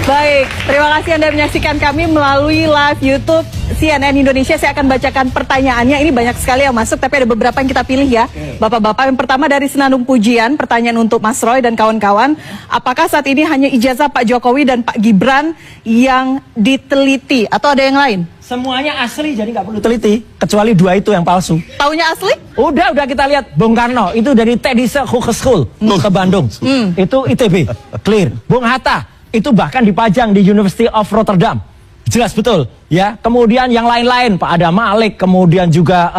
Baik, terima kasih Anda menyaksikan kami melalui live YouTube CNN Indonesia. Saya akan bacakan pertanyaannya. Ini banyak sekali yang masuk, tapi ada beberapa yang kita pilih ya, Bapak-bapak. Yang pertama dari Senandung Pujian, pertanyaan untuk Mas Roy dan kawan-kawan. Apakah saat ini hanya ijazah Pak Jokowi dan Pak Gibran yang diteliti, atau ada yang lain? Semuanya asli, jadi nggak perlu teliti, kecuali 2 itu yang palsu. Taunya asli? Udah kita lihat. Bung Karno itu dari Technische Hogeschool ke Bandung, itu ITB, clear. Bung Hatta itu bahkan dipajang di University of Rotterdam, jelas betul ya. Kemudian yang lain-lain, Pak Adam Malik, kemudian juga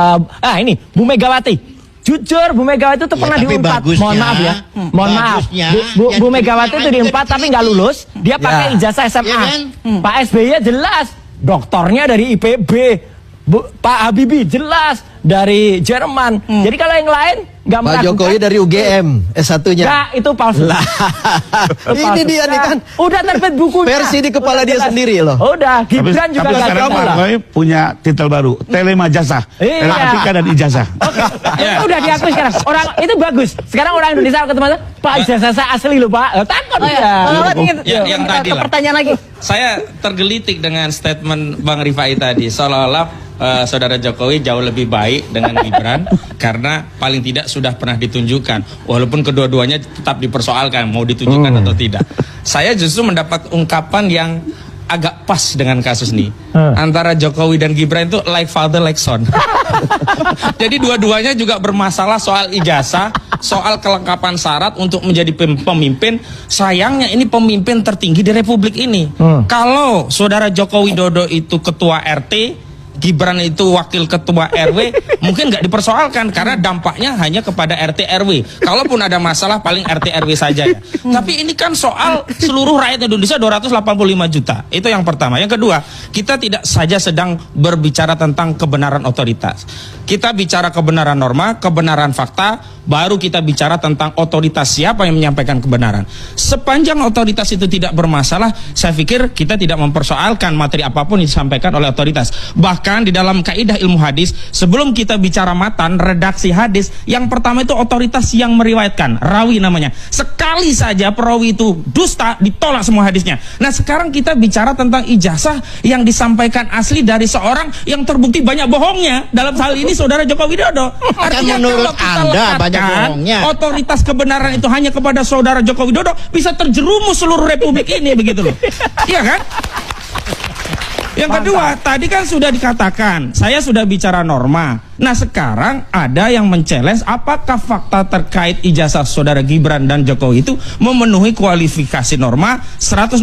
ini Bu Megawati. Jujur, Bu Megawati itu pernah di Unpad. Mohon maaf ya, mohon maaf. Bu Megawati itu di Unpad tapi nggak lulus. Dia pakai ijazah SMA. Ya kan? Pak SBY jelas doktornya dari IPB. Pak Habibie jelas dari Jerman. Jadi kalau yang lain nggak Pak Jokowi dari UGM S1-nya. Nggak, itu palsu. Ini dia nih kan. Udah terbit bukunya. Versi di kepala dia sendiri loh. Udah, Gibran juga tapi sekarang Pak Jokowi punya titel baru, telemajasa, telematika dan ijazah. Udah diakui sekarang. Orang itu bagus. Sekarang orang Indonesia ketemu Pak, ijazah saya asli loh Pak. Takut yang tadi lah. Pertanyaan lagi. Saya tergelitik dengan statement Bang Rifai tadi, seolah-olah Saudara Jokowi jauh lebih baik dengan Gibran karena paling tidak sudah pernah ditunjukkan, walaupun kedua-duanya tetap dipersoalkan mau ditunjukkan atau tidak. Saya justru mendapat ungkapan yang agak pas dengan kasus ini. Antara Jokowi dan Gibran itu like father like son. Jadi dua-duanya juga bermasalah soal ijazah, soal kelengkapan syarat untuk menjadi pemimpin. Sayangnya ini pemimpin tertinggi di Republik ini. Kalau Saudara Joko Widodo itu ketua RT, Gibran itu wakil ketua RW, mungkin nggak dipersoalkan karena dampaknya hanya kepada RT RW. Kalaupun ada masalah paling RT RW saja ya. Tapi ini kan soal seluruh rakyat Indonesia 285 juta. Itu yang pertama. Yang kedua, kita tidak saja sedang berbicara tentang kebenaran otoritas. Kita bicara kebenaran norma, kebenaran fakta, baru kita bicara tentang otoritas, siapa yang menyampaikan kebenaran. Sepanjang otoritas itu tidak bermasalah, saya pikir kita tidak mempersoalkan materi apapun yang disampaikan oleh otoritas. Bahkan di dalam kaidah ilmu hadis, sebelum kita bicara matan, redaksi hadis, yang pertama itu otoritas yang meriwayatkan, rawi namanya. Sekali saja perawi itu dusta, ditolak semua hadisnya. Nah sekarang kita bicara tentang ijazah yang disampaikan asli dari seorang yang terbukti banyak bohongnya. Dalam hal ini Saudara Joko Widodo. Artinya menurut Anda banyak bohongnya, otoritas kebenaran itu hanya kepada Saudara Joko Widodo, bisa terjerumus seluruh Republik ini, begitu loh. Iya kan? Yang kedua, tadi kan sudah dikatakan, saya sudah bicara norma. Nah sekarang ada yang men-challenge apakah fakta terkait ijazah Saudara Gibran dan Jokowi itu memenuhi kualifikasi norma 169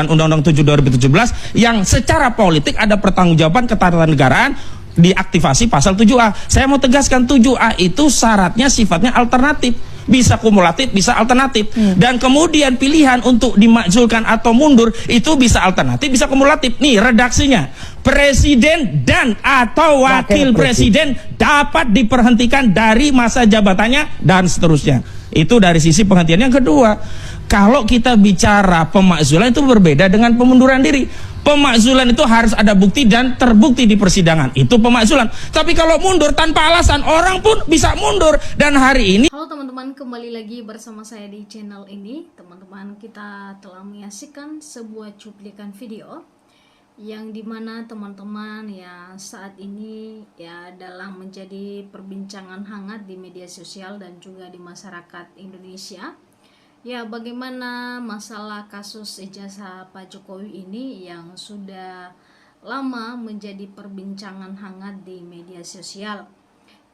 Undang-Undang 7 2017 yang secara politik ada pertanggungjawaban ketatanegaraan, diaktifasi pasal 7A. Saya mau tegaskan 7A itu syaratnya sifatnya alternatif. Bisa kumulatif, bisa alternatif. Dan kemudian pilihan untuk dimakzulkan atau mundur itu bisa alternatif, bisa kumulatif. Nih redaksinya. Presiden dan atau wakil presiden dapat diberhentikan dari masa jabatannya dan seterusnya. Itu dari sisi penghentian. Yang kedua, kalau kita bicara pemakzulan itu berbeda dengan pemunduran diri. Pemakzulan itu harus ada bukti dan terbukti di persidangan. Itu pemakzulan. Tapi kalau mundur tanpa alasan, orang pun bisa mundur. Dan hari ini... Halo teman-teman, kembali lagi bersama saya di channel ini. Teman-teman, kita telah menyaksikan sebuah cuplikan video yang dimana teman-teman ya saat ini ya dalam menjadi perbincangan hangat di media sosial dan juga di masyarakat Indonesia. Ya, bagaimana masalah kasus ijazah Pak Jokowi ini yang sudah lama menjadi perbincangan hangat di media sosial.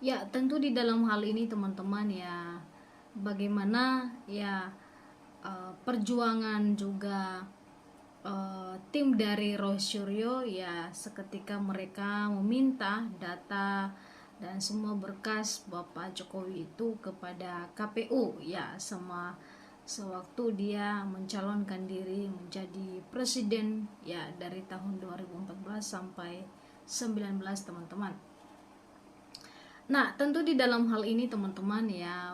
Ya, tentu di dalam hal ini teman-teman ya bagaimana ya perjuangan juga tim dari Roy Suryo ya seketika mereka meminta data dan semua berkas Bapak Jokowi itu kepada KPU ya sewaktu dia mencalonkan diri menjadi presiden ya dari tahun 2014 sampai 19 teman-teman. Nah tentu di dalam hal ini teman-teman ya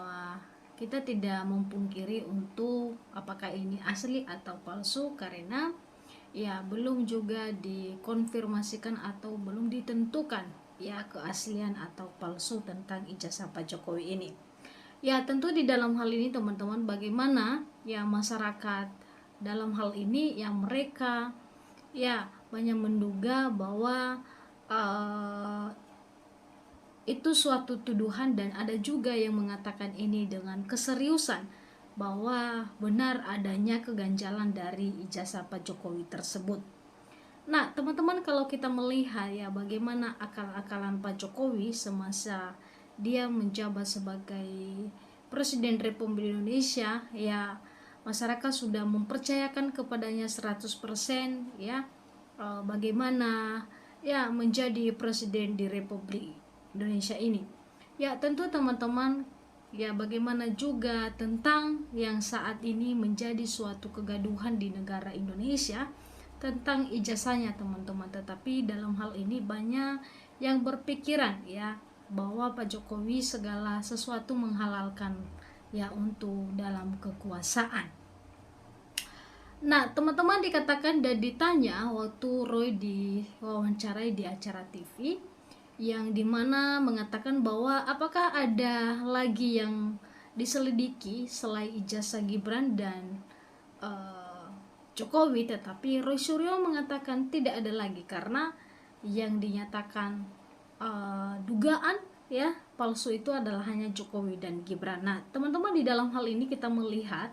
kita tidak memungkiri untuk apakah ini asli atau palsu karena ya belum juga dikonfirmasikan atau belum ditentukan ya keaslian atau palsu tentang ijazah Pak Jokowi ini. Ya tentu di dalam hal ini teman-teman bagaimana ya masyarakat dalam hal ini yang mereka ya banyak menduga bahwa itu suatu tuduhan, dan ada juga yang mengatakan ini dengan keseriusan bahwa benar adanya keganjalan dari ijazah Pak Jokowi tersebut. Nah, teman-teman, kalau kita melihat ya bagaimana akal-akalan Pak Jokowi semasa dia menjabat sebagai Presiden Republik Indonesia, ya masyarakat sudah mempercayakan kepadanya 100% ya bagaimana ya menjadi presiden di Republik Indonesia ini. Ya, tentu teman-teman, ya bagaimana juga tentang yang saat ini menjadi suatu kegaduhan di negara Indonesia tentang ijazahnya, teman-teman. Tetapi dalam hal ini banyak yang berpikiran ya bahwa Pak Jokowi segala sesuatu menghalalkan ya untuk dalam kekuasaan. Nah, teman-teman, dikatakan dan ditanya waktu Roy diwawancarai di acara TV yang dimana mengatakan bahwa apakah ada lagi yang diselidiki selain ijazah Gibran dan Jokowi, tetapi Roy Suryo mengatakan tidak ada lagi karena yang dinyatakan dugaan ya palsu itu adalah hanya Jokowi dan Gibran. Nah, teman-teman, di dalam hal ini kita melihat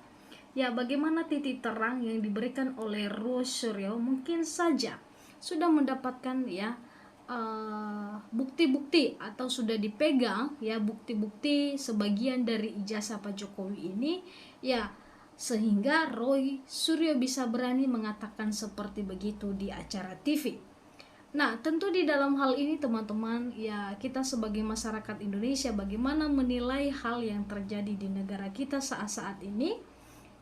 ya bagaimana titik terang yang diberikan oleh Roy Suryo mungkin saja sudah mendapatkan ya bukti-bukti atau sudah dipegang ya bukti-bukti sebagian dari ijazah Pak Jokowi ini ya, sehingga Roy Suryo bisa berani mengatakan seperti begitu di acara TV. Nah, tentu di dalam hal ini teman-teman ya kita sebagai masyarakat Indonesia bagaimana menilai hal yang terjadi di negara kita saat-saat ini,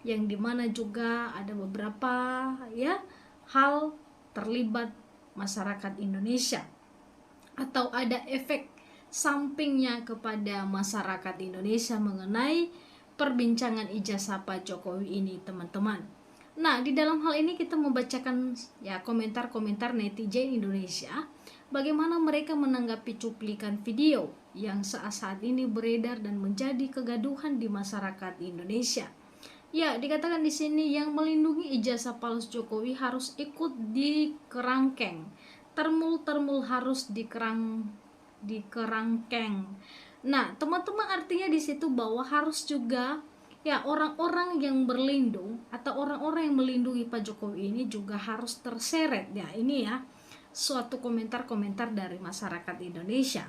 yang dimana juga ada beberapa ya hal terlibat masyarakat Indonesia atau ada efek sampingnya kepada masyarakat Indonesia mengenai perbincangan ijazah Pak Jokowi ini, teman-teman. Nah, di dalam hal ini kita membacakan ya komentar-komentar netizen Indonesia bagaimana mereka menanggapi cuplikan video yang saat ini beredar dan menjadi kegaduhan di masyarakat Indonesia. Ya, dikatakan di sini yang melindungi ijazah palsu Jokowi harus ikut di kerangkeng. Termul harus dikerangkeng. Nah, teman-teman, artinya di situ bahwa harus juga ya orang-orang yang berlindung atau orang-orang yang melindungi Pak Jokowi ini juga harus terseret. Ya, ini ya suatu komentar-komentar dari masyarakat Indonesia.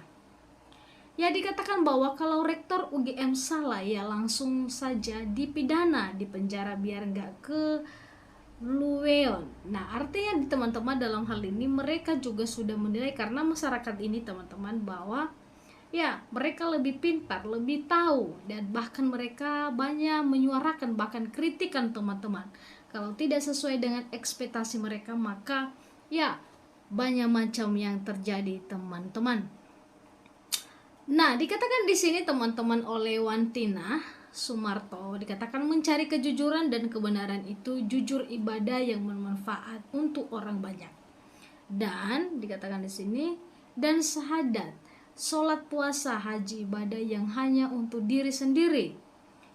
Ya, dikatakan bahwa kalau rektor UGM salah ya langsung saja dipidana, dipenjara biar nggak ke Luweon. Nah, artinya teman-teman dalam hal ini mereka juga sudah menilai karena masyarakat ini teman-teman bahwa ya mereka lebih pintar, lebih tahu, dan bahkan mereka banyak menyuarakan bahkan kritikan teman-teman. Kalau tidak sesuai dengan ekspektasi mereka maka ya banyak macam yang terjadi, teman-teman. Nah, dikatakan di sini teman-teman oleh Wantina Sumarto, dikatakan mencari kejujuran dan kebenaran itu jujur ibadah yang bermanfaat untuk orang banyak. Dan dikatakan di sini dan syahadat, sholat, puasa, haji, ibadah yang hanya untuk diri sendiri.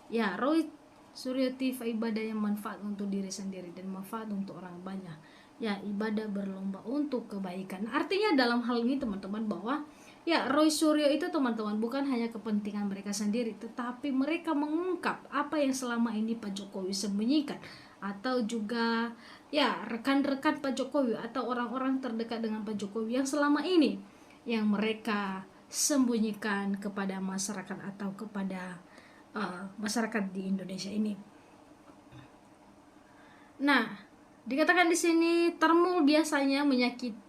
Ya, Roy Suryo TV ibadah yang manfaat untuk diri sendiri dan manfaat untuk orang banyak. Ya, ibadah berlomba untuk kebaikan. Artinya dalam hal ini teman-teman bahwa ya Roy Suryo itu teman-teman bukan hanya kepentingan mereka sendiri, tetapi mereka mengungkap apa yang selama ini Pak Jokowi sembunyikan, atau juga ya rekan-rekan Pak Jokowi atau orang-orang terdekat dengan Pak Jokowi yang selama ini yang mereka sembunyikan kepada masyarakat atau kepada masyarakat di Indonesia ini. Nah, dikatakan di sini Termul biasanya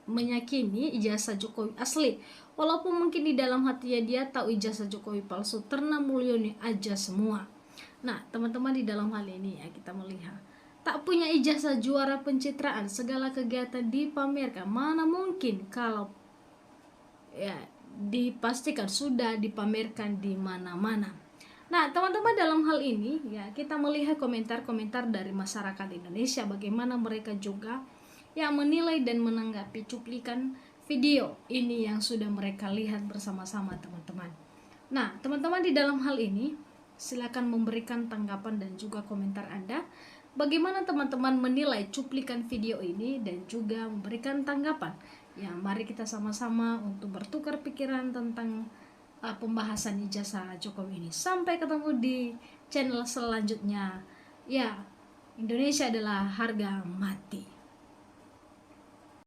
meyakini ijazah Jokowi asli, walaupun mungkin di dalam hatinya dia tahu ijazah Jokowi palsu. Terna Mulyoni aja semua. Nah, teman-teman, di dalam hal ini ya kita melihat tak punya ijazah juara pencitraan, segala kegiatan dipamerkan. Mana mungkin kalau ya dipastikan sudah dipamerkan di mana-mana. Nah, teman-teman, dalam hal ini ya kita melihat komentar-komentar dari masyarakat Indonesia bagaimana mereka juga yang menilai dan menanggapi cuplikan video ini yang sudah mereka lihat bersama-sama, teman-teman. Nah, teman-teman, di dalam hal ini silakan memberikan tanggapan dan juga komentar Anda Bagaimana teman-teman menilai cuplikan video ini dan juga memberikan tanggapan? Ya, mari kita sama-sama untuk bertukar pikiran tentang pembahasan ijazah Jokowi ini. Sampai ketemu di channel selanjutnya. Ya, Indonesia adalah harga mati.